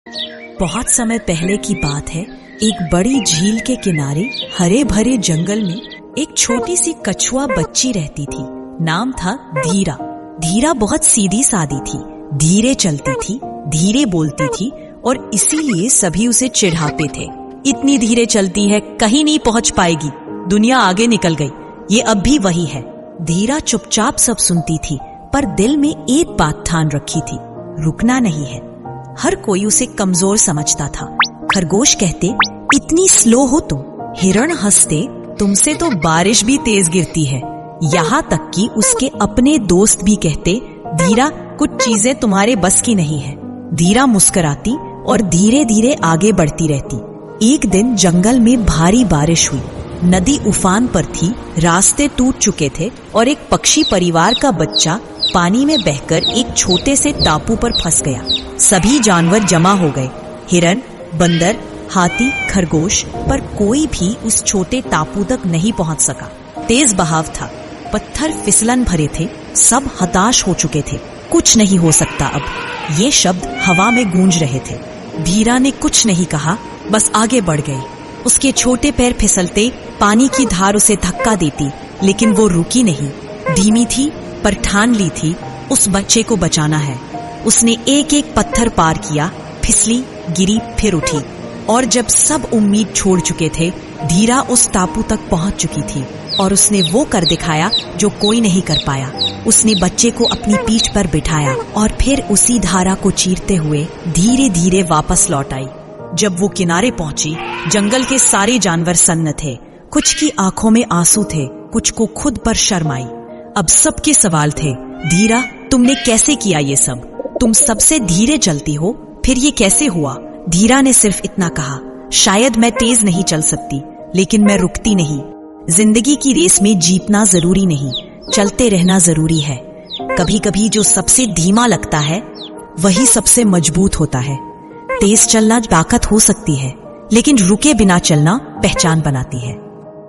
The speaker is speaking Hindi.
बहुत समय पहले की बात है। एक बड़ी झील के किनारे हरे भरे जंगल में एक छोटी सी कछुआ बच्ची रहती थी। नाम था धीरा। धीरा बहुत सीधी सादी थी, धीरे चलती थी, धीरे बोलती थी और इसीलिए सभी उसे चिढ़ाते थे। इतनी धीरे चलती है, कहीं नहीं पहुंच पाएगी, दुनिया आगे निकल गई। ये अब भी वही है। धीरा चुपचाप सब सुनती थी, पर दिल में एक बात ठान रखी थी, रुकना नहीं है। हर कोई उसे कमजोर समझता था। खरगोश कहते, इतनी स्लो हो तुम। हिरण हंसते, तुमसे तो बारिश भी तेज गिरती है। यहाँ तक कि उसके अपने दोस्त भी कहते, धीरा कुछ चीजें तुम्हारे बस की नहीं है। धीरा मुस्कुराती और धीरे धीरे आगे बढ़ती रहती। एक दिन जंगल में भारी बारिश हुई। नदी उफान पर थी, रास्ते टूट चुके थे और एक पक्षी परिवार का बच्चा पानी में बहकर एक छोटे से टापू पर फंस गया। सभी जानवर जमा हो गए, हिरन, बंदर, हाथी, खरगोश, पर कोई भी उस छोटे टापू तक नहीं पहुंच सका। तेज बहाव था, पत्थर फिसलन भरे थे, सब हताश हो चुके थे। कुछ नहीं हो सकता अब। ये शब्द हवा में गूंज रहे थे। धीरा ने कुछ नहीं कहा, बस आगे बढ़ गई। उसके छोटे पैर फिसलते, पानी की धार उसे धक्का देती, लेकिन वो रुकी नहीं। धीमी थी, पर ठान ली थी उस बच्चे को बचाना है। उसने एक एक पत्थर पार किया, फिसली, गिरी, फिर उठी। और जब सब उम्मीद छोड़ चुके थे, धीरा उस टापू तक पहुंच चुकी थी और उसने वो कर दिखाया जो कोई नहीं कर पाया। उसने बच्चे को अपनी पीठ पर बिठाया और फिर उसी धारा को चीरते हुए धीरे धीरे वापस लौट आई। जब वो किनारे पहुंची, जंगल के सारे जानवर सन्न थे। कुछ की आंखों में आंसू थे, कुछ को खुद पर शर्म आई। अब सबके सवाल थे, धीरा तुमने कैसे किया ये सब? तुम सबसे धीरे चलती हो, फिर ये कैसे हुआ? धीरा ने सिर्फ इतना कहा, शायद मैं तेज नहीं चल सकती, लेकिन मैं रुकती नहीं। जिंदगी की रेस में जीतना जरूरी नहीं, चलते रहना जरूरी है। कभी कभी जो सबसे धीमा लगता है, वही सबसे मजबूत होता है। तेज चलना ताकत हो सकती है, लेकिन रुके बिना चलना पहचान बनाती है।